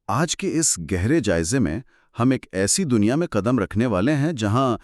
آج کے اس گہرے جائزے میں ہم ایک ایسی دنیا میں قدم رکھنے والے ہیں جہاں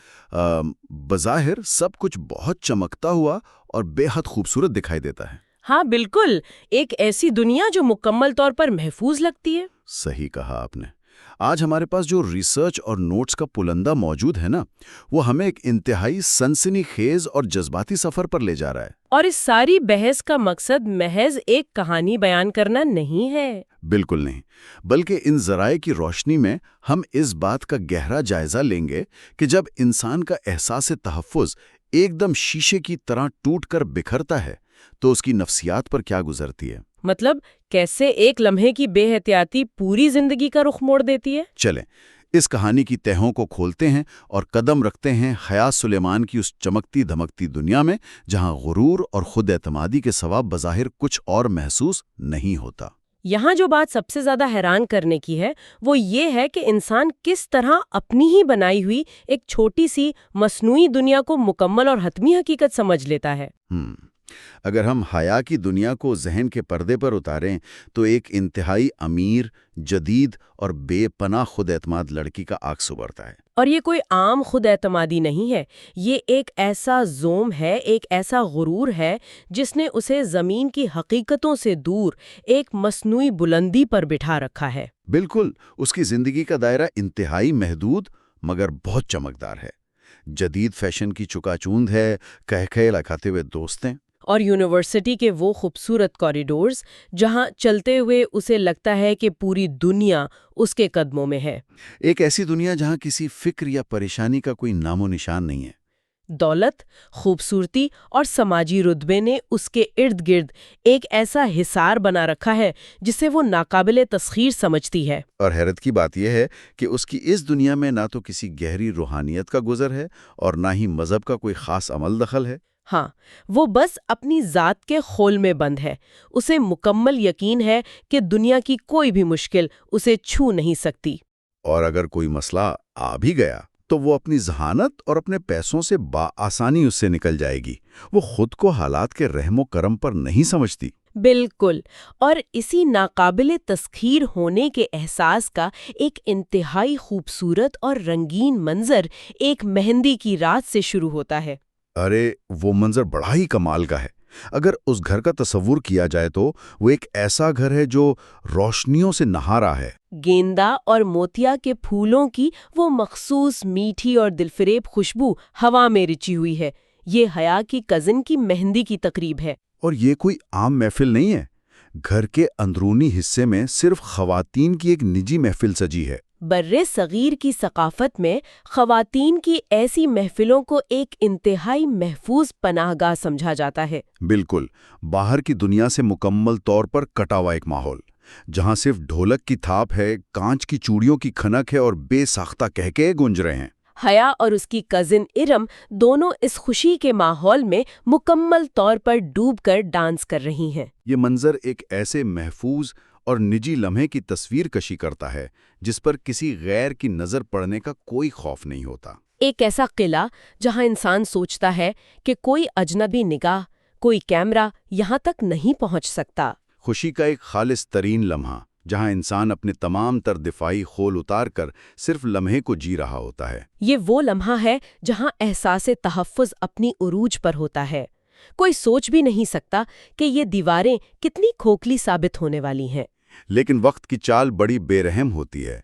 بظاہر سب کچھ بہت چمکتا ہوا اور بے حد خوبصورت دکھائی دیتا ہے۔ ہاں بالکل، ایک ایسی دنیا جو مکمل طور پر محفوظ لگتی ہے۔ صحیح کہا آپ نے۔ آج ہمارے پاس جو ریسرچ اور نوٹس کا پلندہ موجود ہے نا، وہ ہمیں ایک انتہائی سنسنی خیز اور جذباتی سفر پر لے جا رہا ہے۔ اور اس ساری بحث کا مقصد محض ایک کہانی بیان کرنا نہیں ہے۔ بالکل نہیں، بلکہ ان ذرائع کی روشنی میں ہم اس بات کا گہرا جائزہ لیں گے کہ جب انسان کا احساس تحفظ ایک دم شیشے کی طرح ٹوٹ کر بکھرتا ہے تو اس کی نفسیات پر کیا گزرتی ہے۔ مطلب کیسے ایک لمحے کی بے احتیاطی پوری زندگی کا رخ موڑ دیتی ہے۔ چلیں اس کہانی کی تہوں کو کھولتے ہیں اور قدم رکھتے ہیں حیات سلیمان کی اس چمکتی دھمکتی دنیا میں جہاں غرور اور خود اعتمادی کے سوا بظاہر کچھ اور محسوس نہیں ہوتا۔ یہاں جو بات سب سے زیادہ حیران کرنے کی ہے وہ یہ ہے کہ انسان کس طرح اپنی ہی بنائی ہوئی ایک چھوٹی سی مصنوعی دنیا کو مکمل اور حتمی حقیقت سمجھ لیتا ہے۔ اگر ہم حیا کی دنیا کو ذہن کے پردے پر اتاریں تو ایک انتہائی امیر، جدید اور بے پناہ خود اعتماد لڑکی کا عکس ابھرتا ہے۔ اور یہ کوئی عام خود اعتمادی نہیں ہے، یہ ایک ایسا زوم ہے، ایک ایسا غرور ہے جس نے اسے زمین کی حقیقتوں سے دور ایک مصنوعی بلندی پر بٹھا رکھا ہے۔ بالکل، اس کی زندگی کا دائرہ انتہائی محدود مگر بہت چمکدار ہے۔ جدید فیشن کی چکا چوند ہے، کہہ لکھاتے ہوئے دوستیں، اور یونیورسٹی کے وہ خوبصورت کوریڈورز جہاں چلتے ہوئے اسے لگتا ہے کہ پوری دنیا اس کے قدموں میں ہے۔ ایک ایسی دنیا جہاں کسی فکر یا پریشانی کا کوئی نام و نشان نہیں ہے۔ دولت، خوبصورتی اور سماجی رتبے نے اس کے ارد گرد ایک ایسا حصار بنا رکھا ہے جسے وہ ناقابل تسخیر سمجھتی ہے۔ اور حیرت کی بات یہ ہے کہ اس کی اس دنیا میں نہ تو کسی گہری روحانیت کا گزر ہے اور نہ ہی مذہب کا کوئی خاص عمل دخل ہے۔ ہاں، وہ بس اپنی ذات کے خول میں بند ہے۔ اسے مکمل یقین ہے کہ دنیا کی کوئی بھی مشکل اسے چھو نہیں سکتی۔ اور اگر کوئی مسئلہ آ بھی گیا تو وہ اپنی ذہانت اور اپنے پیسوں سے بآسانی اس سے نکل جائے گی۔ وہ خود کو حالات کے رحم و کرم پر نہیں سمجھتی۔ بالکل، اور اسی ناقابل تسخیر ہونے کے احساس کا ایک انتہائی خوبصورت اور رنگین منظر ایک مہندی کی رات سے شروع ہوتا ہے۔ ارے وہ منظر بڑا ہی کمال کا ہے۔ اگر اس گھر کا تصور کیا جائے تو وہ ایک ایسا گھر ہے جو روشنیوں سے نہا رہا ہے۔ گیندا اور موتیا کے پھولوں کی وہ مخصوص میٹھی اور دلفریب خوشبو ہوا میں رچی ہوئی ہے۔ یہ حیا کی کزن کی مہندی کی تقریب ہے۔ اور یہ کوئی عام محفل نہیں ہے۔ گھر کے اندرونی حصے میں صرف خواتین کی ایک نجی محفل سجی ہے۔ برِ صغیر کی ثقافت میں خواتین کی ایسی محفلوں کو ایک انتہائی محفوظ پناہ گاہ سمجھا جاتا ہے۔ بالکل، باہر کی دنیا سے مکمل طور پر کٹا ہوا ایک ماحول، جہاں صرف ڈھولک کی تھاپ ہے، کانچ کی چوڑیوں کی کھنک ہے اور بے ساختہ کہکے گونج رہے ہیں۔ حیا اور اس کی کزن ارم دونوں اس خوشی کے ماحول میں مکمل طور پر ڈوب کر ڈانس کر رہی ہیں۔ یہ منظر ایک ایسے محفوظ اور نجی لمحے کی تصویر کشی کرتا ہے جس پر کسی غیر کی نظر پڑنے کا کوئی خوف نہیں ہوتا۔ ایک ایسا قلعہ جہاں انسان سوچتا ہے کہ کوئی اجنبی نگاہ، کوئی کیمرہ یہاں تک نہیں پہنچ سکتا۔ خوشی کا ایک خالص ترین لمحہ جہاں انسان اپنے تمام تر دفاعی خول اتار کر صرف لمحے کو جی رہا ہوتا ہے۔ یہ وہ لمحہ ہے جہاں احساس تحفظ اپنی عروج پر ہوتا ہے۔ کوئی سوچ بھی نہیں سکتا کہ یہ دیواریں کتنی کھوکھلی ثابت ہونے والی ہیں۔ لیکن وقت کی چال بڑی بے رحم ہوتی ہے۔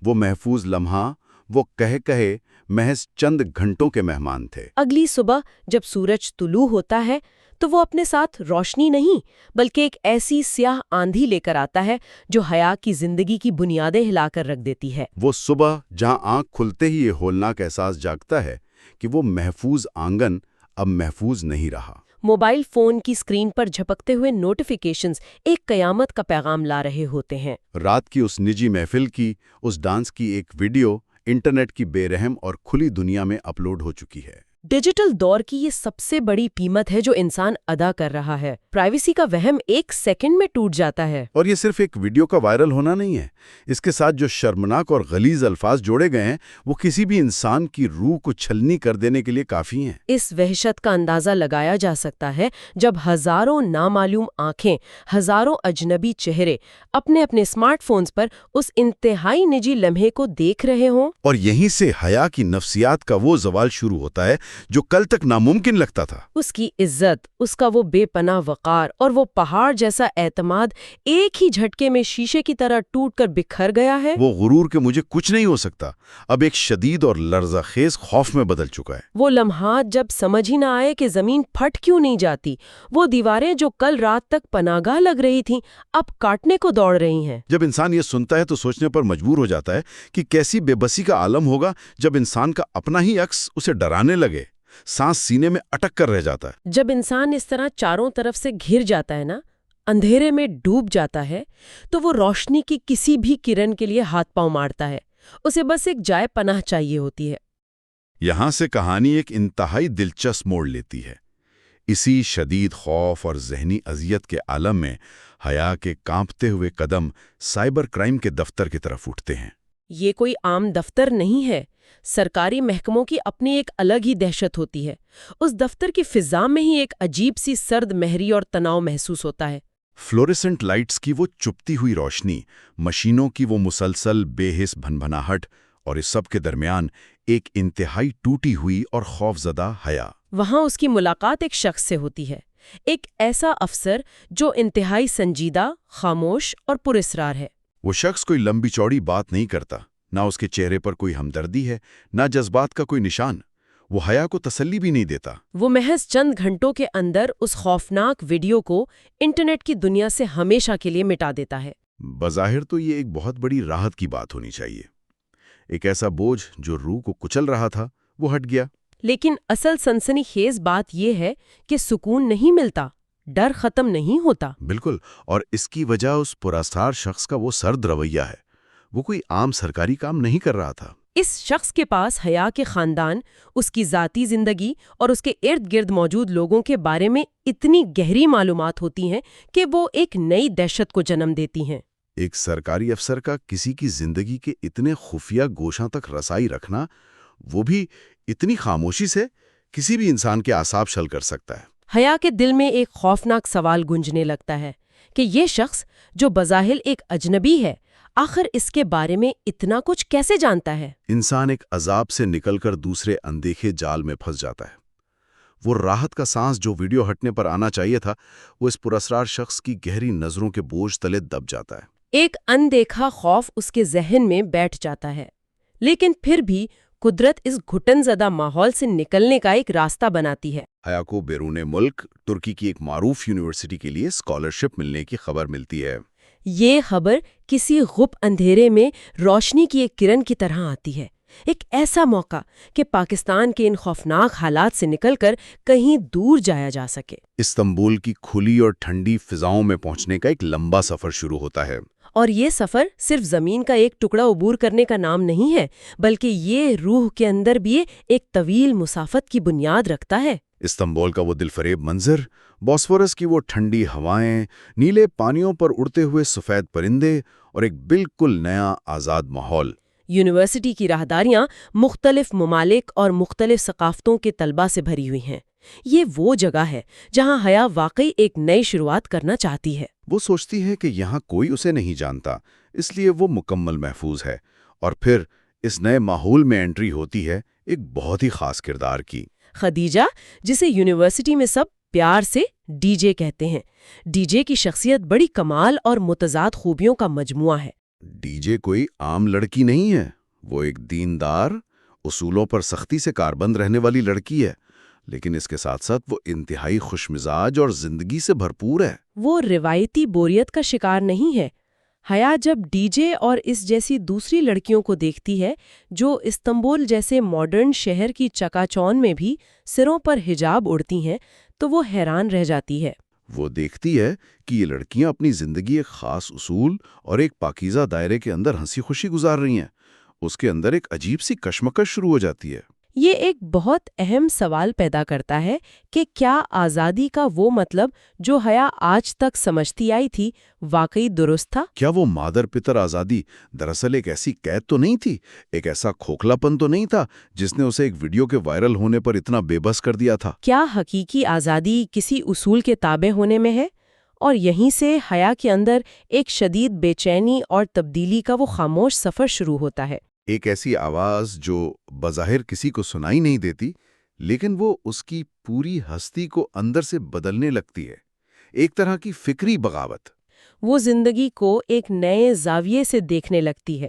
وہ محفوظ لمحہ، وہ کہے محض چند گھنٹوں کے مہمان تھے۔ اگلی صبح جب سورج طلوع ہوتا ہے تو وہ اپنے ساتھ روشنی نہیں بلکہ ایک ایسی سیاہ آندھی لے کر آتا ہے جو حیا کی زندگی کی بنیادیں ہلا کر رکھ دیتی ہے۔ وہ صبح جہاں آنکھ کھلتے ہی یہ ہولناک احساس جاگتا ہے کہ وہ محفوظ آنگن اب محفوظ نہیں رہا۔ موبائل فون کی اسکرین پر جھپکتے ہوئے نوٹیفیکیشنز ایک قیامت کا پیغام لا رہے ہوتے ہیں۔ رات کی اس نجی محفل کی، اس ڈانس کی ایک ویڈیو انٹرنیٹ کی بے رحم اور کھلی دنیا میں اپلوڈ ہو چکی ہے۔ ڈیجیٹل دور کی یہ سب سے بڑی قیمت ہے جو انسان ادا کر رہا ہے۔ پرائیویسی کا وہم ایک سیکنڈ میں ٹوٹ جاتا ہے۔ اور یہ صرف ایک ویڈیو کا وائرل ہونا نہیں ہے، اس کے ساتھ جو شرمناک اور غلیظ الفاظ جوڑے گئے ہیں وہ کسی بھی انسان کی روح کو چھلنی کر دینے کے لیے کافی ہیں۔ اس وحشت کا اندازہ لگایا جا سکتا ہے جب ہزاروں نامعلوم آنکھیں، ہزاروں اجنبی چہرے اپنے اپنے اسمارٹ فونز پر اس انتہائی نجی لمحے کو دیکھ رہے ہوں۔ اور یہیں سے حیا کی نفسیات کا وہ زوال شروع ہوتا ہے جو کل تک ناممکن لگتا تھا۔ اس کی عزت، اس کا وہ بے پناہ وقار اور وہ پہاڑ جیسا اعتماد ایک ہی جھٹکے میں شیشے کی طرح ٹوٹ کر بکھر گیا ہے۔ وہ غرور کہ مجھے کچھ نہیں ہو سکتا اب ایک شدید اور لرزہ خیز خوف میں بدل چکا ہے۔ وہ لمحات جب سمجھ ہی نہ آئے کہ زمین پھٹ کیوں نہیں جاتی، وہ دیواریں جو کل رات تک پناہگاہ لگ رہی تھیں اب کاٹنے کو دوڑ رہی ہیں۔ جب انسان یہ سنتا ہے تو سوچنے پر مجبور ہو جاتا ہے کہ کیسی بے بسی کا عالم ہوگا جب انسان کا اپنا ہی عکس اسے ڈرانے لگے، سانس سینے میں اٹک کر رہ جاتا ہے۔ جب انسان اس طرح چاروں طرف سے گھر جاتا ہے نا، اندھیرے میں ڈوب جاتا ہے، تو وہ روشنی کی کسی بھی کرن کے لیے ہاتھ پاؤں مارتا ہے۔ اسے بس ایک جائے پناہ چاہیے ہوتی ہے۔ یہاں سے کہانی ایک انتہائی دلچسپ موڑ لیتی ہے۔ اسی شدید خوف اور ذہنی اذیت کے عالم میں حیا کے کانپتے ہوئے قدم سائبر کرائم کے دفتر کی طرف اٹھتے ہیں۔ یہ کوئی عام دفتر نہیں ہے۔ سرکاری محکموں کی اپنی ایک الگ ہی دہشت ہوتی ہے۔ اس دفتر کی فضا میں ہی ایک عجیب سی سرد مہری اور تناؤ محسوس ہوتا ہے۔ فلوریسنٹ لائٹس کی وہ چپتی ہوئی روشنی، مشینوں کی وہ مسلسل بے حس بھنبھناہٹ، اور اس سب کے درمیان ایک انتہائی ٹوٹی ہوئی اور خوفزدہ حیا۔ وہاں اس کی ملاقات ایک شخص سے ہوتی ہے، ایک ایسا افسر جو انتہائی سنجیدہ، خاموش اور پراسرار ہے۔ وہ شخص کوئی لمبی چوڑی بات نہیں کرتا، نہ اس کے چہرے پر کوئی ہمدردی ہے، نہ جذبات کا کوئی نشان۔ وہ حیا کو تسلی بھی نہیں دیتا۔ وہ محض چند گھنٹوں کے اندر اس خوفناک ویڈیو کو انٹرنیٹ کی دنیا سے ہمیشہ کے لیے مٹا دیتا ہے۔ بظاہر تو یہ ایک بہت بڑی راحت کی بات ہونی چاہیے۔ ایک ایسا بوجھ جو روح کو کچل رہا تھا وہ ہٹ گیا۔ لیکن اصل سنسنی خیز بات یہ ہے کہ سکون نہیں ملتا، ڈر ختم نہیں ہوتا۔ بالکل، اور اس کی وجہ اس پراسرار شخص کا وہ سرد رویہ ہے۔ وہ کوئی عام سرکاری کام نہیں کر رہا تھا۔ اس شخص کے پاس حیا کے خاندان، اس کی ذاتی زندگی اور اس کے ارد گرد موجود لوگوں کے بارے میں اتنی گہری معلومات ہوتی ہیں کہ وہ ایک نئی دہشت کو جنم دیتی ہیں۔ ایک سرکاری افسر کا کسی کی زندگی کے اتنے خفیہ گوشوں تک رسائی رکھنا، وہ بھی اتنی خاموشی سے، کسی بھی انسان کے اعصاب شل کر سکتا ہے۔ حیا کے دل میں ایک خوفناک سوال گونجنے لگتا ہے کہ یہ شخص جو بظاہر ایک اجنبی ہے، آخر اس کے بارے میں اتنا کچھ کیسے جانتا ہے؟ انسان ایک عذاب سے نکل کر دوسرے اندیکھے جال میں پھنس جاتا ہے۔ وہ راحت کا سانس جو ویڈیو ہٹنے پر آنا چاہیے تھا، وہ اس پراسرار شخص کی گہری نظروں کے بوجھ تلے دب جاتا ہے۔ ایک اندیکھا خوف اس کے ذہن میں بیٹھ جاتا ہے، لیکن پھر بھی قدرت اس گھٹن زدہ ماحول سے نکلنے کا ایک راستہ بناتی ہے۔ حیا کو بیرون ملک ترکی کی ایک معروف یونیورسٹی کے لیے اسکالرشپ ملنے کی خبر ملتی ہے۔ یہ خبر کسی غپ اندھیرے میں روشنی کی ایک کرن کی طرح آتی ہے، ایک ایسا موقع کہ پاکستان کے ان خوفناک حالات سے نکل کر کہیں دور جایا جا سکے۔ استنبول کی کھلی اور ٹھنڈی فضاؤں میں پہنچنے کا ایک لمبا سفر شروع ہوتا ہے۔ اور یہ سفر صرف زمین کا ایک ٹکڑا عبور کرنے کا نام نہیں ہے، بلکہ یہ روح کے اندر بھی ایک طویل مسافت کی بنیاد رکھتا ہے۔ استنبول کا وہ دلفریب منظر، بوسفورس کی وہ ٹھنڈی ہوائیں، نیلے پانیوں پر اڑتے ہوئے سفید پرندے، اور ایک بالکل نیا آزاد ماحول۔ یونیورسٹی کی راہداریاں مختلف ممالک اور مختلف ثقافتوں کے طلباء سے بھری ہوئی ہیں۔ یہ وہ جگہ ہے جہاں حیا واقعی ایک نئی شروعات کرنا چاہتی ہے۔ وہ سوچتی ہے کہ یہاں کوئی اسے نہیں جانتا، اس لیے وہ مکمل محفوظ ہے۔ اور پھر اس نئے ماحول میں انٹری ہوتی ہے ایک بہت ہی خاص کردار کی، خدیجہ، جسے یونیورسٹی میں سب پیار سے ڈی جے کہتے ہیں۔ ڈی جے کی شخصیت بڑی کمال اور متضاد خوبیوں کا مجموعہ ہے۔ ڈی جے کوئی عام لڑکی نہیں ہے، وہ ایک دیندار، اصولوں پر سختی سے کاربند رہنے والی لڑکی ہے، لیکن اس کے ساتھ ساتھ وہ انتہائی خوش مزاج اور زندگی سے بھرپور ہے۔ وہ روایتی بوریت کا شکار نہیں ہے۔ حیا جب ڈی جے اور اس جیسی دوسری لڑکیوں کو دیکھتی ہے جو استنبول جیسے ماڈرن شہر کی چکا چون میں بھی سروں پر حجاب اڑتی ہیں، تو وہ حیران رہ جاتی ہے۔ وہ دیکھتی ہے کہ یہ لڑکیاں اپنی زندگی ایک خاص اصول اور ایک پاکیزہ دائرے کے اندر ہنسی خوشی گزار رہی ہیں۔ اس کے اندر ایک عجیب سی کشمکش شروع ہو جاتی ہے۔ یہ ایک بہت اہم سوال پیدا کرتا ہے کہ کیا آزادی کا وہ مطلب جو حیا آج تک سمجھتی آئی تھی واقعی درست تھا؟ کیا وہ مادر پتر آزادی دراصل ایک ایسی قید تو نہیں تھی، ایک ایسا کھوکھلا پن تو نہیں تھا جس نے اسے ایک ویڈیو کے وائرل ہونے پر اتنا بے بس کر دیا تھا؟ کیا حقیقی آزادی کسی اصول کے تابع ہونے میں ہے، اور یہیں سے حیا کے اندر ایک شدید بے چینی اور تبدیلی کا وہ خاموش سفر شروع ہوتا ہے؟ ایک ایسی آواز جو بظاہر کسی کو سنائی نہیں دیتی، لیکن وہ اس کی پوری ہستی کو اندر سے بدلنے لگتی ہے، ایک طرح کی فکری بغاوت۔ وہ زندگی کو ایک نئے زاویے سے دیکھنے لگتی ہے،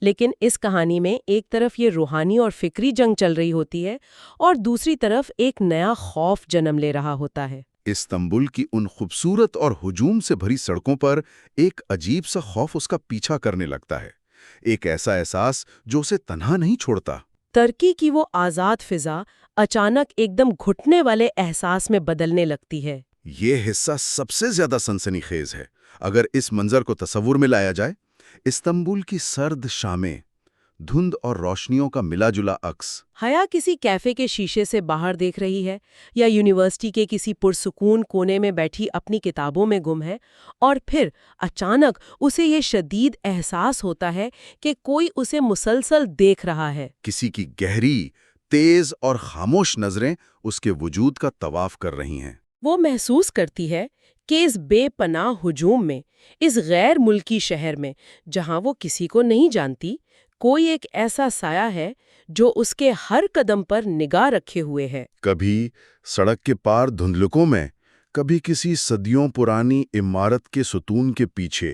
لیکن اس کہانی میں ایک طرف یہ روحانی اور فکری جنگ چل رہی ہوتی ہے اور دوسری طرف ایک نیا خوف جنم لے رہا ہوتا ہے۔ استنبول کی ان خوبصورت اور ہجوم سے بھری سڑکوں پر ایک عجیب سا خوف اس کا پیچھا کرنے لگتا ہے، ایک ایسا احساس جو اسے تنہا نہیں چھوڑتا۔ ترکی کی وہ آزاد فضا اچانک ایک دم گھٹنے والے احساس میں بدلنے لگتی ہے۔ یہ حصہ سب سے زیادہ سنسنی خیز ہے۔ اگر اس منظر کو تصور میں لایا جائے، استنبول کی سرد شامیں، دھند اور روشنیوں کا ملا جلا عکس۔ حیا کسی کیفے کے شیشے سے باہر دیکھ رہی ہے، یا یونیورسٹی کے کسی پرسکون کونے میں بیٹھی اپنی کتابوں میں گم ہے، اور پھر اچانک اسے یہ شدید احساس ہوتا ہے کہ کوئی اسے مسلسل دیکھ رہا ہے۔ کسی کی گہری، تیز اور خاموش نظریں اس کے وجود کا طواف کر رہی ہیں۔ وہ محسوس کرتی ہے کہ اس بے پناہ ہجوم میں، اس غیر ملکی شہر میں جہاں وہ کسی کو نہیں جانتی، کوئی ایک ایسا سایہ ہے جو اس کے ہر قدم پر نگاہ رکھے ہوئے ہے۔ کبھی سڑک کے پار دھندلکوں میں، کبھی کسی صدیوں پرانی عمارت کے ستون کے پیچھے،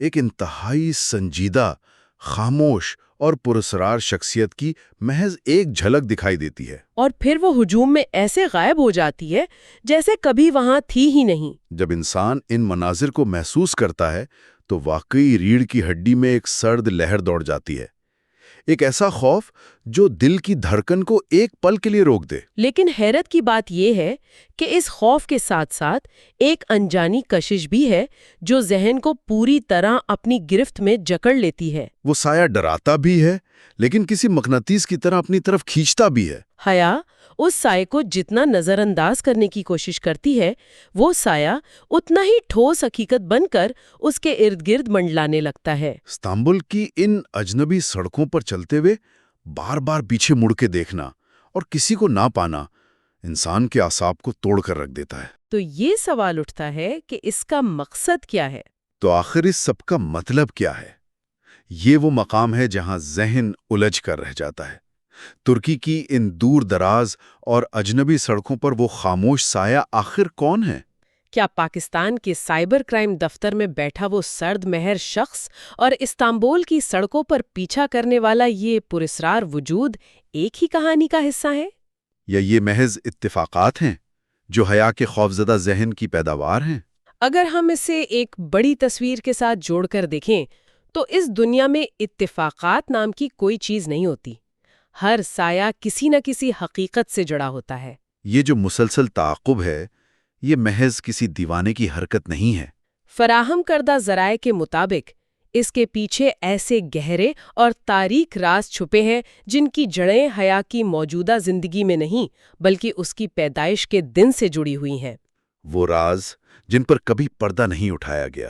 ایک انتہائی سنجیدہ، خاموش اور پراسرار شخصیت کی محض ایک جھلک دکھائی دیتی ہے۔ اور پھر وہ ہجوم میں ایسے غائب ہو جاتی ہے جیسے کبھی وہاں تھی ہی نہیں۔ جب انسان ان مناظر کو محسوس کرتا ہے تو واقعی ریڑھ کی ہڈی میں ایک سرد لہر دوڑ جاتی ہے، ایک ایسا خوف جو دل کی دھڑکن کو ایک پل کے لیے روک دے۔ لیکن حیرت کی بات یہ ہے کہ اس خوف کے ساتھ ساتھ ایک انجانی کشش بھی ہے جو ذہن کو پوری طرح اپنی گرفت میں جکڑ لیتی ہے۔ وہ سایہ ڈراتا بھی ہے، لیکن کسی مقناطیس کی طرح اپنی طرف کھینچتا بھی ہے۔ حیا اس سائے کو جتنا نظر انداز کرنے کی کوشش کرتی ہے، وہ سایہ اتنا ہی ٹھوس حقیقت بن کر اس کے ارد گرد منڈلانے لگتا ہے۔ استنبول کی ان اجنبی سڑکوں پر چلتے ہوئے بار بار پیچھے مڑ کے دیکھنا اور کسی کو نہ پانا انسان کے اعصاب کو توڑ کر رکھ دیتا ہے۔ تو یہ سوال اٹھتا ہے کہ اس کا مقصد کیا ہے؟ تو آخر اس سب کا مطلب کیا ہے؟ یہ وہ مقام ہے جہاں ذہن الجھ کر رہ جاتا ہے۔ ترکی کی ان دور دراز اور اجنبی سڑکوں پر وہ خاموش سایہ آخر کون ہے؟ کیا پاکستان کے سائبر کرائم دفتر میں بیٹھا وہ سرد مہر شخص اور استنبول کی سڑکوں پر پیچھا کرنے والا یہ پراسرار وجود ایک ہی کہانی کا حصہ ہے؟ یا یہ محض اتفاقات ہیں جو حیا کے خوفزدہ ذہن کی پیداوار ہیں؟ اگر ہم اسے ایک بڑی تصویر کے ساتھ جوڑ کر دیکھیں تو اس دنیا میں اتفاقات نام کی کوئی چیز نہیں ہوتی۔ ہر سایہ کسی نہ کسی حقیقت سے جڑا ہوتا ہے۔ یہ جو مسلسل تعاقب ہے، یہ محض کسی دیوانے کی حرکت نہیں ہے۔ فراہم کردہ ذرائع کے مطابق اس کے پیچھے ایسے گہرے اور تاریک راز چھپے ہیں جن کی جڑیں حیا کی موجودہ زندگی میں نہیں بلکہ اس کی پیدائش کے دن سے جڑی ہوئی ہیں۔ وہ راز جن پر کبھی پردہ نہیں اٹھایا گیا،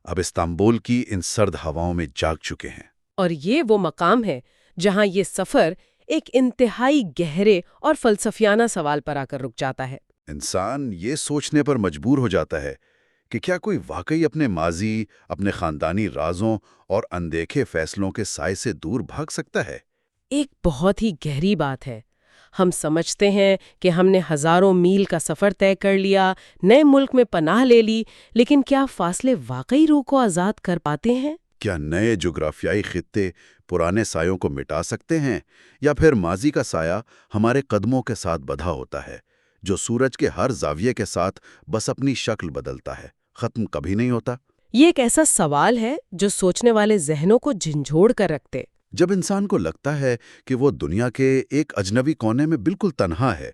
اب استنبول کی ان سرد ہواؤں میں جاگ چکے ہیں۔ اور یہ وہ مقام ہے جہاں یہ سفر ایک انتہائی گہرے اور فلسفیانہ سوال پر آ کر رک جاتا ہے۔ انسان یہ سوچنے پر مجبور ہو جاتا ہے کہ کیا کوئی واقعی اپنے ماضی، اپنے خاندانی رازوں اور اندیکھے فیصلوں کے سائے سے دور بھاگ سکتا ہے؟ ایک بہت ہی گہری بات ہے۔ ہم سمجھتے ہیں کہ ہم نے ہزاروں میل کا سفر طے کر لیا، نئے ملک میں پناہ لے لی، لیکن کیا فاصلے واقعی روح کو آزاد کر پاتے ہیں؟ کیا نئے جغرافیائی خطے پرانے سایوں کو مٹا سکتے ہیں، یا پھر ماضی کا سایہ ہمارے قدموں کے ساتھ بدھا ہوتا ہے، جو سورج کے ہر زاویے کے ساتھ بس اپنی شکل بدلتا ہے، ختم کبھی نہیں ہوتا؟ یہ ایک ایسا سوال ہے جو سوچنے والے ذہنوں کو جھنجھوڑ کر رکھتے۔ جب انسان کو لگتا ہے کہ وہ دنیا کے ایک اجنبی کونے میں بالکل تنہا ہے،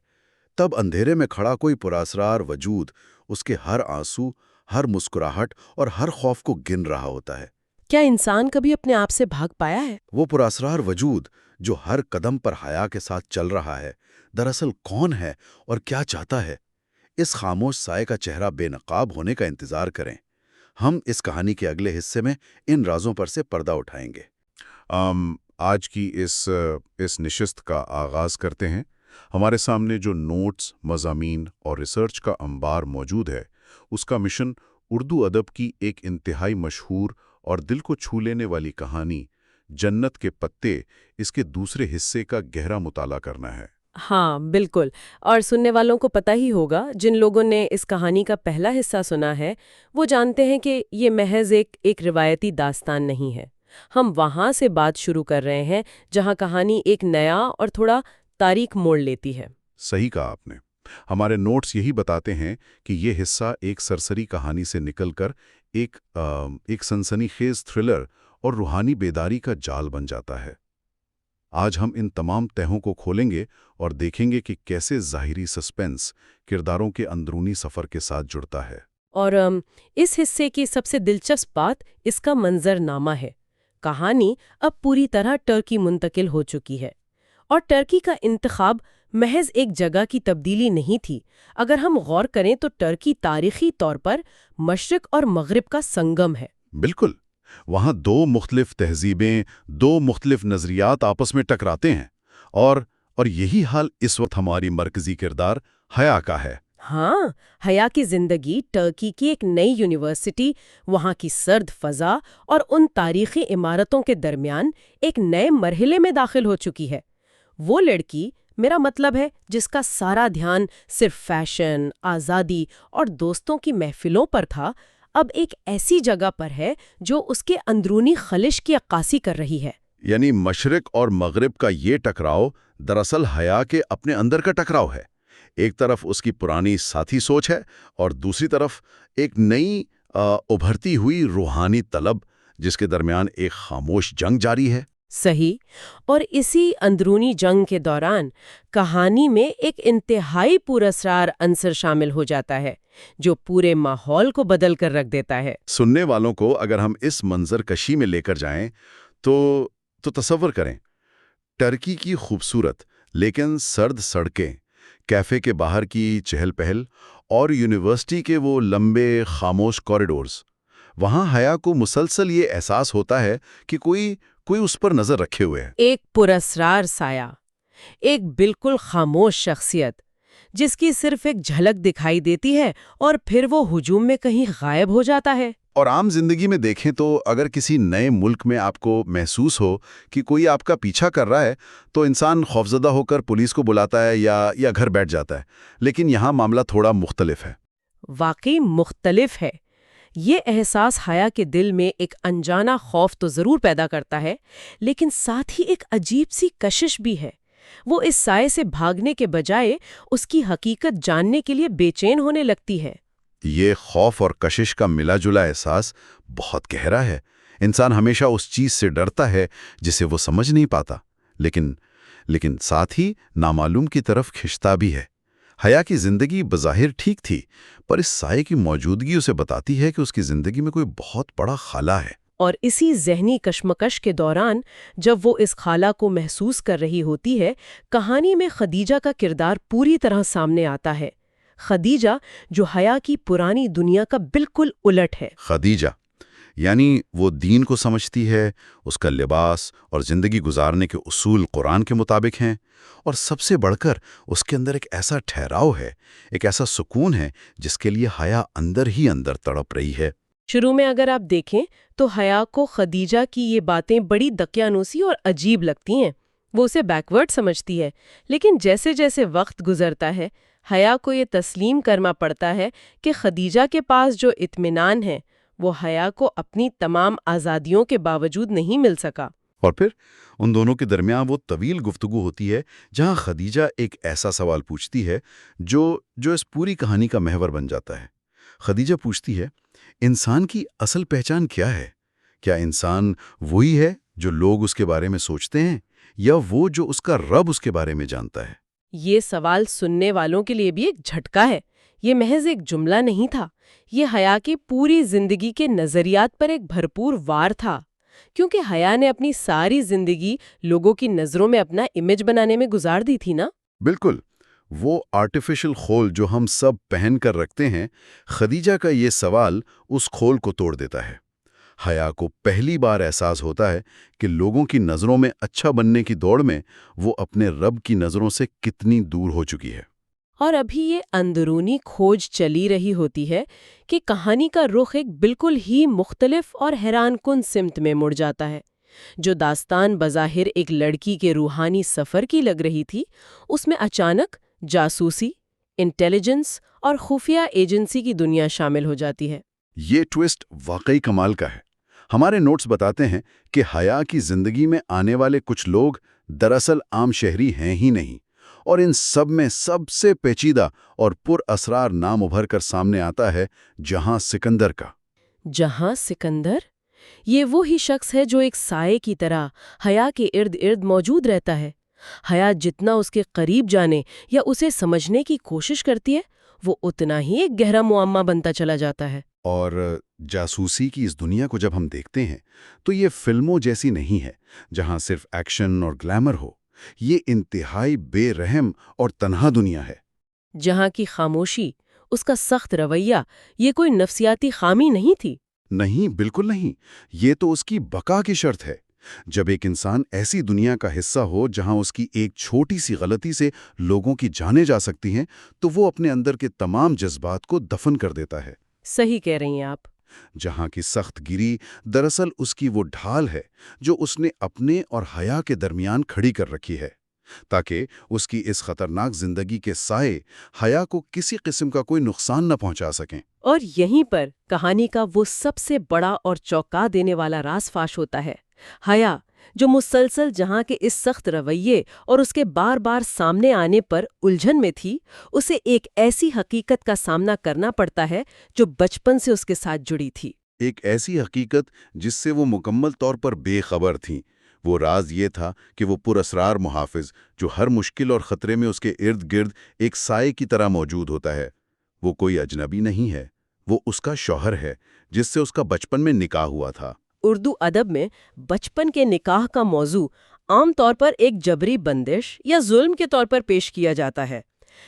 تب اندھیرے میں کھڑا کوئی پراسرار وجود اس کے ہر آنسو، ہر مسکراہٹ اور ہر خوف کو گن رہا ہوتا ہے۔ کیا انسان کبھی اپنے آپ سے بھاگ پایا ہے؟ وہ پراسرار وجود جو ہر قدم پر حیا کے ساتھ چل رہا ہے، دراصل کون ہے اور کیا چاہتا ہے؟ اس خاموش سائے کا چہرہ بے نقاب ہونے کا انتظار کریں۔ ہم اس کہانی کے اگلے حصے میں ان رازوں پر سے پردہ اٹھائیں گے۔ آج کی اس نشست کا آغاز کرتے ہیں۔ ہمارے سامنے جو نوٹس، مضامین اور ریسرچ کا انبار موجود ہے، اس کا مشن اردو ادب کی ایک انتہائی مشہور اور دل کو چھو لینے والی کہانی جنت کے پتے، اس کے دوسرے حصے کا گہرا مطالعہ کرنا ہے۔ ہاں بالکل، اور سننے والوں کو پتہ ہی ہوگا، جن لوگوں نے اس کہانی کا پہلا حصہ سنا ہے وہ جانتے ہیں کہ یہ محض ایک روایتی داستان نہیں ہے۔ ہم وہاں سے بات شروع کر رہے ہیں جہاں کہانی ایک نیا اور تھوڑا تاریک موڑ لیتی ہے۔ صحیح کہا آپ نے۔ ہمارے نوٹس یہی بتاتے ہیں کہ یہ حصہ ایک سرسری کہانی سے نکل کر ایک سنسنی خیز تھرلر اور روحانی بیداری کا جال بن جاتا ہے۔ آج ہم ان تمام تہوں کو کھولیں گے اور دیکھیں گے کہ کیسے ظاہری سسپنس کرداروں کے اندرونی سفر کے ساتھ جڑتا ہے۔ اور اس حصے کی سب سے دلچسپ بات اس کا منظر نامہ ہے۔ کہانی اب پوری طرح ٹرکی منتقل ہو چکی ہے، اور ٹرکی کا انتخاب محض ایک جگہ کی تبدیلی نہیں تھی۔ اگر ہم غور کریں تو ٹرکی تاریخی طور پر مشرق اور مغرب کا سنگم ہے۔ بالکل، وہاں دو مختلف تہذیبیں، دو مختلف نظریات آپس میں ٹکراتے ہیں، اور یہی حال اس وقت ہماری مرکزی کردار حیا کا ہے۔ ہاں، حیا کی زندگی ٹرکی کی ایک نئی یونیورسٹی، وہاں کی سرد فضا اور ان تاریخی عمارتوں کے درمیان ایک نئے مرحلے میں داخل ہو چکی ہے۔ وہ لڑکی، میرا مطلب ہے جس کا سارا دھیان صرف فیشن، آزادی اور دوستوں کی محفلوں پر تھا، اب ایک ایسی جگہ پر ہے جو اس کے اندرونی خلش کی عکاسی کر رہی ہے۔ یعنی مشرق اور مغرب کا یہ ٹکراؤ دراصل حیا کے اپنے اندر کا ٹکراؤ ہے۔ ایک طرف اس کی پرانی ساتھی سوچ ہے اور دوسری طرف ایک نئی ابھرتی ہوئی روحانی طلب، جس کے درمیان ایک خاموش جنگ جاری ہے۔ صحیح، اور اسی اندرونی جنگ کے دوران کہانی میں ایک انتہائی پراسرار عنصر شامل ہو جاتا ہے جو پورے ماحول کو بدل کر رکھ دیتا ہے۔ سننے والوں کو اگر ہم اس منظر کشی میں لے کر جائیں تو تصور کریں، ٹرکی کی خوبصورت لیکن سرد سڑکیں، کیفے کے باہر کی چہل پہل اور یونیورسٹی کے وہ لمبے خاموش کوریڈورز۔ وہاں حیا کو مسلسل یہ احساس ہوتا ہے کہ کوئی اس پر نظر رکھے ہوئے ہے۔ ایک پراسرار سایہ، ایک بالکل خاموش شخصیت جس کی صرف ایک جھلک دکھائی دیتی ہے اور پھر وہ ہجوم میں کہیں غائب ہو جاتا ہے۔ اور عام زندگی میں دیکھیں تو اگر کسی نئے ملک میں آپ کو محسوس ہو کہ کوئی آپ کا پیچھا کر رہا ہے تو انسان خوفزدہ ہو کر پولیس کو بلاتا ہے یا گھر بیٹھ جاتا ہے، لیکن یہاں معاملہ تھوڑا مختلف ہے۔ واقعی مختلف ہے۔ یہ احساس حیا کے دل میں ایک انجانا خوف تو ضرور پیدا کرتا ہے، لیکن ساتھ ہی ایک عجیب سی کشش بھی ہے۔ وہ اس سائے سے بھاگنے کے بجائے اس کی حقیقت جاننے کے لیے بے چین ہونے لگتی ہے۔ یہ خوف اور کشش کا ملا جلا احساس بہت گہرا ہے۔ انسان ہمیشہ اس چیز سے ڈرتا ہے جسے وہ سمجھ نہیں پاتا، لیکن ساتھ ہی نامعلوم کی طرف کھنچتا بھی ہے۔ حیا کی زندگی بظاہر ٹھیک تھی، پر اس سائے کی موجودگی اسے بتاتی ہے کہ اس کی زندگی میں کوئی بہت بڑا خلا ہے۔ اور اسی ذہنی کشمکش کے دوران جب وہ اس خلا کو محسوس کر رہی ہوتی ہے، کہانی میں خدیجہ کا کردار پوری طرح سامنے آتا ہے۔ خدیجہ جو حیا کی پرانی دنیا کا بالکل الٹ ہے۔ خدیجہ یعنی وہ دین کو سمجھتی ہے، اس کا لباس اور زندگی گزارنے کے اصول قرآن کے مطابق ہیں، اور سب سے بڑھ کر اس کے اندر ایک ایسا ٹھہراؤ ہے، ایک ایسا سکون ہے جس کے لیے حیا اندر ہی اندر تڑپ رہی ہے۔ شروع میں اگر آپ دیکھیں تو حیا کو خدیجہ کی یہ باتیں بڑی دقیانوسی اور عجیب لگتی ہیں۔ وہ اسے بیکورڈ سمجھتی ہے، لیکن جیسے جیسے وقت گزرتا ہے حیا کو یہ تسلیم کرنا پڑتا ہے کہ خدیجہ کے پاس جو اطمینان ہے وہ حیا کو اپنی تمام آزادیوں کے باوجود نہیں مل سکا۔ اور پھر ان دونوں کے درمیان وہ طویل گفتگو ہوتی ہے جہاں خدیجہ ایک ایسا سوال پوچھتی ہے جو اس پوری کہانی کا محور بن جاتا ہے۔ خدیجہ پوچھتی ہے، انسان کی اصل پہچان کیا ہے؟ کیا انسان وہی ہے جو لوگ اس کے بارے میں سوچتے ہیں، یا وہ جو اس کا رب اس کے بارے میں جانتا ہے؟ یہ سوال سننے والوں کے لیے بھی ایک جھٹکا ہے۔ یہ محض ایک جملہ نہیں تھا، یہ حیا کی پوری زندگی کے نظریات پر ایک بھرپور وار تھا، کیونکہ حیا نے اپنی ساری زندگی لوگوں کی نظروں میں اپنا امیج بنانے میں گزار دی تھی نا۔ بالکل، وہ آرٹیفیشل خول جو ہم سب پہن کر رکھتے ہیں، خدیجہ کا یہ سوال اس خول کو توڑ دیتا ہے۔ حیا کو پہلی بار احساس ہوتا ہے کہ لوگوں کی نظروں میں اچھا بننے کی دوڑ میں وہ اپنے رب کی نظروں سے کتنی دور ہو چکی ہے۔ اور ابھی یہ اندرونی کھوج چلی رہی ہوتی ہے کہ کہانی کا رخ ایک بالکل ہی مختلف اور حیران کن سمت میں مڑ جاتا ہے۔ جو داستان بظاہر ایک لڑکی کے روحانی سفر کی لگ رہی تھی، اس میں اچانک جاسوسی، انٹیلیجنس اور خفیہ ایجنسی کی دنیا شامل ہو جاتی ہے۔ یہ ٹوسٹ واقعی کمال کا ہے۔ ہمارے نوٹس بتاتے ہیں کہ حیا کی زندگی میں آنے والے کچھ لوگ دراصل عام شہری ہیں ہی نہیں، اور ان سب میں سب سے پیچیدہ اور پر اسرار نام ابھر کر سامنے آتا ہے جہاں سکندر کا۔ جہاں سکندر، یہ وہی شخص ہے جو ایک سائے کی طرح حیا کے ارد گرد موجود رہتا ہے۔ حیا جتنا اس کے قریب جانے یا اسے سمجھنے کی کوشش کرتی ہے، وہ اتنا ہی ایک گہرا معمہ بنتا چلا جاتا ہے۔ اور جاسوسی کی اس دنیا کو جب ہم دیکھتے ہیں تو یہ فلموں جیسی نہیں ہے جہاں صرف ایکشن اور گلیمر ہو۔ یہ انتہائی بے رحم اور تنہا دنیا ہے، جہاں کی خاموشی، اس کا سخت رویہ، یہ کوئی نفسیاتی خامی نہیں تھی۔ نہیں، بالکل نہیں، یہ تو اس کی بقا کی شرط ہے۔ جب ایک انسان ایسی دنیا کا حصہ ہو جہاں اس کی ایک چھوٹی سی غلطی سے لوگوں کی جانیں جا سکتی ہیں، تو وہ اپنے اندر کے تمام جذبات کو دفن کر دیتا ہے۔ صحیح کہہ رہی ہیں آپ۔ جہاں کی سخت گیری دراصل اس کی وہ ڈھال ہے جو اس نے اپنے اور حیا کے درمیان کھڑی کر رکھی ہے، تاکہ اس کی اس خطرناک زندگی کے سائے حیا کو کسی قسم کا کوئی نقصان نہ پہنچا سکیں۔ اور یہیں پر کہانی کا وہ سب سے بڑا اور چونکا دینے والا راز فاش ہوتا ہے۔ حیا، جو مسلسل جہاں کے اس سخت رویے اور اس کے بار بار سامنے آنے پر الجھن میں تھی، اسے ایک ایسی حقیقت کا سامنا کرنا پڑتا ہے جو بچپن سے اس کے ساتھ جڑی تھی۔ ایک ایسی حقیقت جس سے وہ مکمل طور پر بے خبر تھیں۔ وہ راز یہ تھا کہ وہ پر اسرار محافظ جو ہر مشکل اور خطرے میں اس کے ارد گرد ایک سائے کی طرح موجود ہوتا ہے، وہ کوئی اجنبی نہیں ہے، وہ اس کا شوہر ہے جس سے اس کا بچپن میں نکاح ہوا تھا۔ اردو ادب میں بچپن کے نکاح کا موضوع عام طور پر ایک جبری بندش یا ظلم کے طور پر پیش کیا جاتا ہے،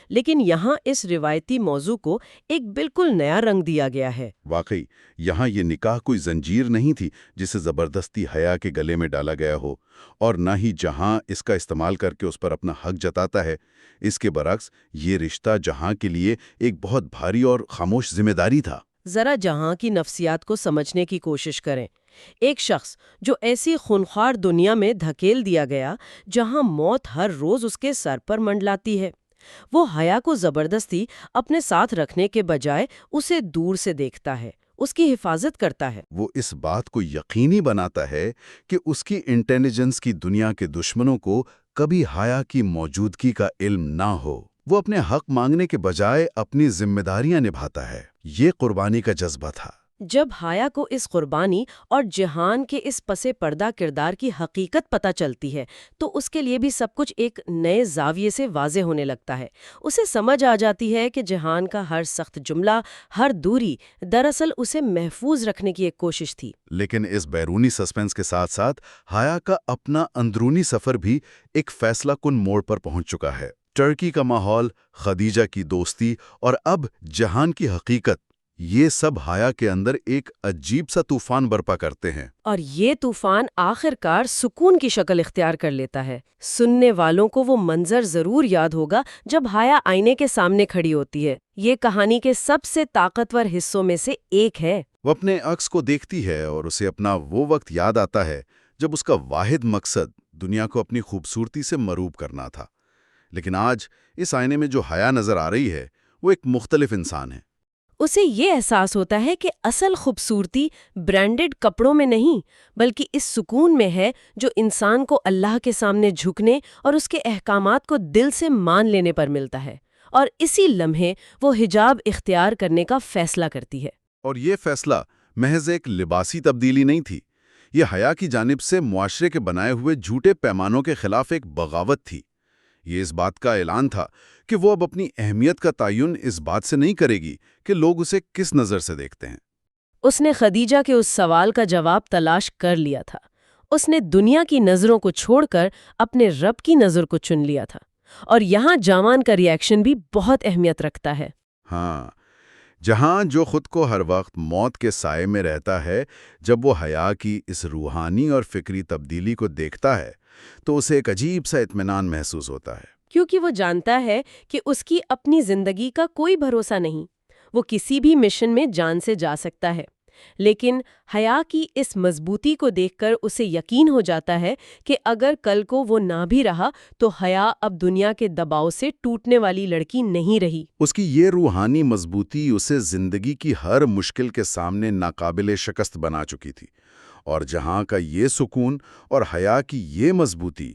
لیکن یہاں اس روایتی موضوع کو ایک بالکل نیا رنگ دیا گیا ہے۔ واقعی یہاں یہ نکاح کوئی زنجیر نہیں تھی جسے زبردستی حیا کے گلے میں ڈالا گیا ہو، اور نہ ہی جہاں اس کا استعمال کر کے اس پر اپنا حق جتاتا ہے۔ اس کے برعکس یہ رشتہ جہاں کے لیے ایک بہت بھاری اور خاموش ذمہ داری تھا۔ ذرا جہاں کی نفسیات کو سمجھنے کی کوشش کریں۔ ایک شخص جو ایسی خونخوار دنیا میں دھکیل دیا گیا جہاں موت ہر روز اس کے سر پر منڈلاتی ہے، وہ حیا کو زبردستی اپنے ساتھ رکھنے کے بجائے اسے دور سے دیکھتا ہے، اس کی حفاظت کرتا ہے۔ وہ اس بات کو یقینی بناتا ہے کہ اس کی انٹیلیجنس کی دنیا کے دشمنوں کو کبھی حیا کی موجودگی کا علم نہ ہو۔ وہ اپنے حق مانگنے کے بجائے اپنی ذمہ داریاں نبھاتا ہے۔ یہ قربانی کا جذبہ تھا۔ جب حیا کو اس قربانی اور جہان کے اس پس پردہ کردار کی حقیقت پتہ چلتی ہے تو اس کے لیے بھی سب کچھ ایک نئے زاویے سے واضح ہونے لگتا ہے۔ اسے سمجھ آ جاتی ہے کہ جہان کا ہر سخت جملہ، ہر دوری دراصل اسے محفوظ رکھنے کی ایک کوشش تھی۔ لیکن اس بیرونی سسپنس کے ساتھ ساتھ حیا کا اپنا اندرونی سفر بھی ایک فیصلہ کن موڑ پر پہنچ چکا ہے۔ ٹرکی کا ماحول، خدیجہ کی دوستی اور اب جہان کی حقیقت، یہ سب حیا کے اندر ایک عجیب سا طوفان برپا کرتے ہیں۔ اور یہ طوفان آخر کار سکون کی شکل اختیار کر لیتا ہے۔ سننے والوں کو وہ منظر ضرور یاد ہوگا جب حیا آئینے کے سامنے کھڑی ہوتی ہے۔ یہ کہانی کے سب سے طاقتور حصوں میں سے ایک ہے۔ وہ اپنے عکس کو دیکھتی ہے اور اسے اپنا وہ وقت یاد آتا ہے جب اس کا واحد مقصد دنیا کو اپنی خوبصورتی سے مروب کرنا تھا۔ لیکن آج اس آئینے میں جو حیا نظر آ رہی ہے وہ ایک مختلف انسان ہے۔ اسے یہ احساس ہوتا ہے کہ اصل خوبصورتی برانڈڈ کپڑوں میں نہیں، بلکہ اس سکون میں ہے جو انسان کو اللہ کے سامنے جھکنے اور اس کے احکامات کو دل سے مان لینے پر ملتا ہے، اور اسی لمحے وہ حجاب اختیار کرنے کا فیصلہ کرتی ہے۔ اور یہ فیصلہ محض ایک لباسی تبدیلی نہیں تھی، یہ حیا کی جانب سے معاشرے کے بنائے ہوئے جھوٹے پیمانوں کے خلاف ایک بغاوت تھی۔ یہ اس بات کا اعلان تھا کہ وہ اب اپنی اہمیت کا تعین اس بات سے نہیں کرے گی کہ لوگ اسے کس نظر سے دیکھتے ہیں۔ اس نے خدیجہ کے اس سوال کا جواب تلاش کر لیا تھا۔ اس نے دنیا کی نظروں کو چھوڑ کر اپنے رب کی نظر کو چن لیا تھا، اور یہاں جامان کا ری ایکشن بھی بہت اہمیت رکھتا ہے۔ ہاں، جہاں جو خود کو ہر وقت موت کے سائے میں رہتا ہے، جب وہ حیا کی اس روحانی اور فکری تبدیلی کو دیکھتا ہے تو اسے ایک عجیب سا اطمینان محسوس ہوتا ہے۔ کیونکہ وہ جانتا ہے کہ اس کی اپنی زندگی کا کوئی بھروسہ نہیں، وہ کسی بھی مشن میں جان سے جا سکتا ہے، لیکن حیا کی اس مضبوطی کو دیکھ کر اسے یقین ہو جاتا ہے کہ اگر کل کو وہ نہ بھی رہا تو حیا اب دنیا کے دباؤ سے ٹوٹنے والی لڑکی نہیں رہی۔ اس کی یہ روحانی مضبوطی اسے زندگی کی ہر مشکل کے سامنے ناقابل شکست بنا چکی تھی، اور جہاں کا یہ سکون اور حیا کی یہ مضبوطی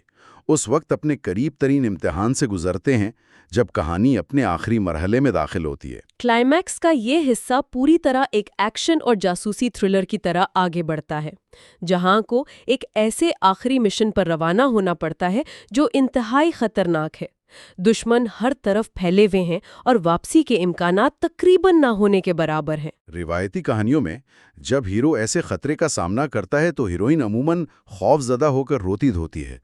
اس وقت اپنے قریب ترین امتحان سے گزرتے ہیں جب کہانی اپنے آخری مرحلے میں داخل ہوتی ہے۔ کلائمیکس کا یہ حصہ پوری طرح ایک ایکشن اور جاسوسی تھرلر کی طرح آگے بڑھتا ہے، جہاں کو ایک ایسے آخری مشن پر روانہ ہونا پڑتا ہے جو انتہائی خطرناک ہے۔ دشمن ہر طرف پھیلے ہوئے ہیں اور واپسی کے امکانات تقریباً نہ ہونے کے برابر ہیں۔ روایتی کہانیوں میں جب ہیرو ایسے خطرے کا سامنا کرتا ہے تو ہیروئن عموماً خوف زدہ ہو کر روتی دھوتی ہے،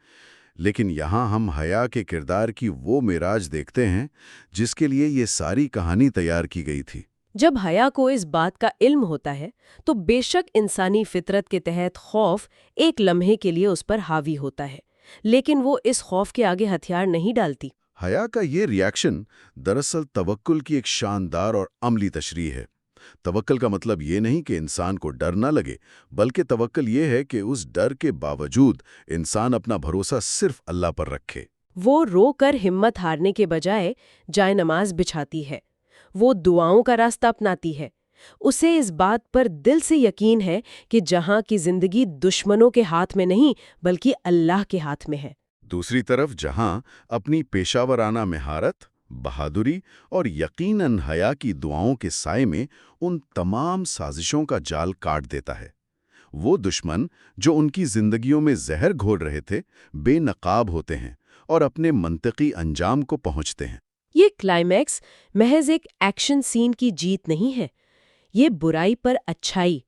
لیکن یہاں ہم حیا کے کردار کی وہ معراج دیکھتے ہیں جس کے لیے یہ ساری کہانی تیار کی گئی تھی۔ جب حیا کو اس بات کا علم ہوتا ہے تو بے شک انسانی فطرت کے تحت خوف ایک لمحے کے لیے اس پر حاوی ہوتا ہے، لیکن وہ اس خوف کے آگے ہتھیار نہیں ڈالتی۔ حیا کا یہ ری ایکشن دراصل توکل کی ایک شاندار اور عملی تشریح ہے۔ توکل کا مطلب یہ نہیں کہ انسان کو ڈر نہ لگے، بلکہ توکل یہ ہے کہ اس ڈر کے باوجود انسان اپنا بھروسہ صرف اللہ پر رکھے۔ وہ رو کر ہمت ہارنے کے بجائے جائے نماز بچھاتی ہے، وہ دعاؤں کا راستہ اپناتی ہے۔ اسے اس بات پر دل سے یقین ہے کہ جہاں کی زندگی دشمنوں کے ہاتھ میں نہیں بلکہ اللہ کے ہاتھ میں ہے۔ دوسری طرف جہاں اپنی پیشہ ورانہ مہارت، بہادری اور یقیناً حیا کی دعاؤں کے سائے میں ان تمام سازشوں کا جال کاٹ دیتا ہے، وہ دشمن جو ان کی زندگیوں میں زہر گھول رہے تھے بے نقاب ہوتے ہیں اور اپنے منطقی انجام کو پہنچتے ہیں۔ یہ کلائمیکس محض ایک ایکشن سین کی جیت نہیں ہے، یہ برائی پر اچھائی،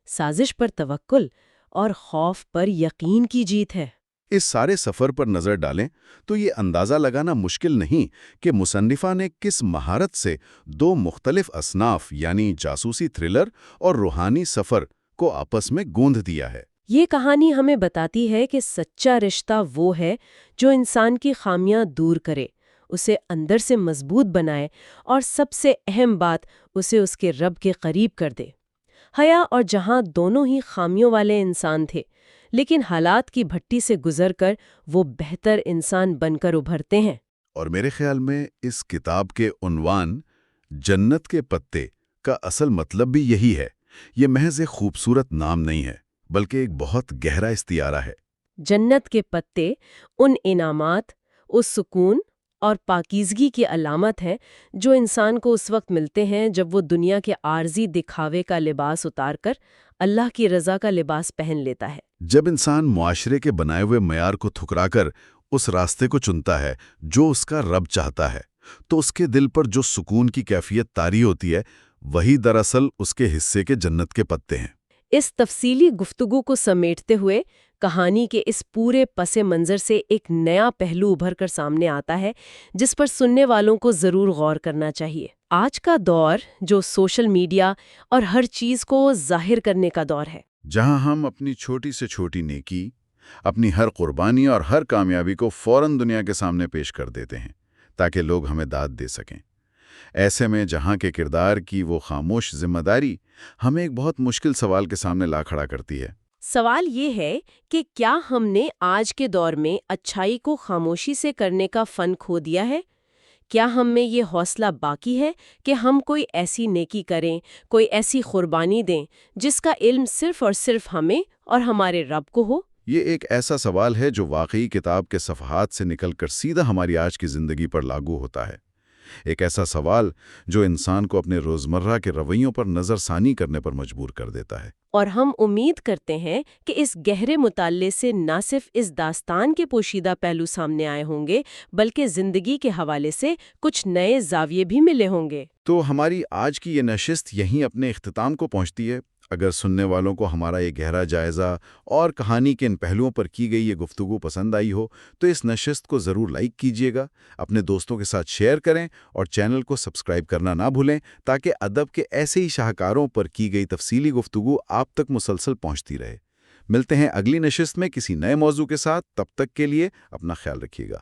سازش پر توکل اور خوف پر یقین کی جیت ہے۔ اس سارے سفر پر نظر ڈالیں تو یہ اندازہ لگانا مشکل نہیں کہ مصنفہ نے کس مہارت سے دو مختلف اصناف یعنی جاسوسی تھرلر اور روحانی سفر کو آپس میں گوندھ دیا ہے۔ یہ کہانی ہمیں بتاتی ہے کہ سچا رشتہ وہ ہے جو انسان کی خامیاں دور کرے، اسے اندر سے مضبوط بنائے اور سب سے اہم بات اسے اس کے رب کے قریب کر دے۔ حیا اور جہاں دونوں ہی خامیوں والے انسان تھے، لیکن حالات کی بھٹی سے گزر کر وہ بہتر انسان بن کر ابھرتے ہیں۔ اور میرے خیال میں اس کتاب کے عنوان جنت کے پتے کا اصل مطلب بھی یہی ہے۔ یہ محض ایک خوبصورت نام نہیں ہے بلکہ ایک بہت گہرا استعارہ ہے۔ جنت کے پتے ان انعامات، اس سکون اور پاکیزگی کی علامت ہیں جو انسان کو اس وقت ملتے ہیں جب وہ دنیا کے عارضی دکھاوے کا لباس اتار کر اللہ کی رضا کا لباس پہن لیتا ہے۔ جب انسان معاشرے کے بنائے ہوئے معیار کو ٹھکرا کر اس راستے کو چنتا ہے جو اس کا رب چاہتا ہے، تو اس کے دل پر جو سکون کی کیفیت طاری ہوتی ہے وہی دراصل اس کے حصے کے جنت کے پتے ہیں۔ اس تفصیلی گفتگو کو سمیٹتے ہوئے کہانی کے اس پورے پس منظر سے ایک نیا پہلو ابھر کر سامنے آتا ہے جس پر سننے والوں کو ضرور غور کرنا چاہیے۔ آج کا دور جو سوشل میڈیا اور ہر چیز کو ظاہر کرنے کا دور ہے، جہاں ہم اپنی چھوٹی سے چھوٹی نیکی، اپنی ہر قربانی اور ہر کامیابی کو فوراً دنیا کے سامنے پیش کر دیتے ہیں تاکہ لوگ ہمیں داد دے سکیں۔ ایسے میں جہاں کے کردار کی وہ خاموش ذمہ داری ہمیں ایک بہت مشکل سوال کے سامنے لا کھڑا کرتی ہے۔ سوال یہ ہے کہ کیا ہم نے آج کے دور میں اچھائی کو خاموشی سے کرنے کا فن کھو دیا ہے؟ کیا ہم میں یہ حوصلہ باقی ہے کہ ہم کوئی ایسی نیکی کریں، کوئی ایسی قربانی دیں جس کا علم صرف اور صرف ہمیں اور ہمارے رب کو ہو؟ یہ ایک ایسا سوال ہے جو واقعی کتاب کے صفحات سے نکل کر سیدھا ہماری آج کی زندگی پر لاگو ہوتا ہے۔ ایک ایسا سوال جو انسان کو اپنے روزمرہ کے رویوں پر نظر ثانی کرنے پر مجبور کر دیتا ہے۔ اور ہم امید کرتے ہیں کہ اس گہرے مطالعے سے نہ صرف اس داستان کے پوشیدہ پہلو سامنے آئے ہوں گے بلکہ زندگی کے حوالے سے کچھ نئے زاویے بھی ملے ہوں گے۔ تو ہماری آج کی یہ نشست یہیں اپنے اختتام کو پہنچتی ہے۔ اگر سننے والوں کو ہمارا یہ گہرا جائزہ اور کہانی کے ان پہلوؤں پر کی گئی یہ گفتگو پسند آئی ہو تو اس نشست کو ضرور لائک کیجیے گا، اپنے دوستوں کے ساتھ شیئر کریں اور چینل کو سبسکرائب کرنا نہ بھولیں تاکہ ادب کے ایسے ہی شاہکاروں پر کی گئی تفصیلی گفتگو آپ تک مسلسل پہنچتی رہے۔ ملتے ہیں اگلی نشست میں کسی نئے موضوع کے ساتھ، تب تک کے لیے اپنا خیال رکھیے گا۔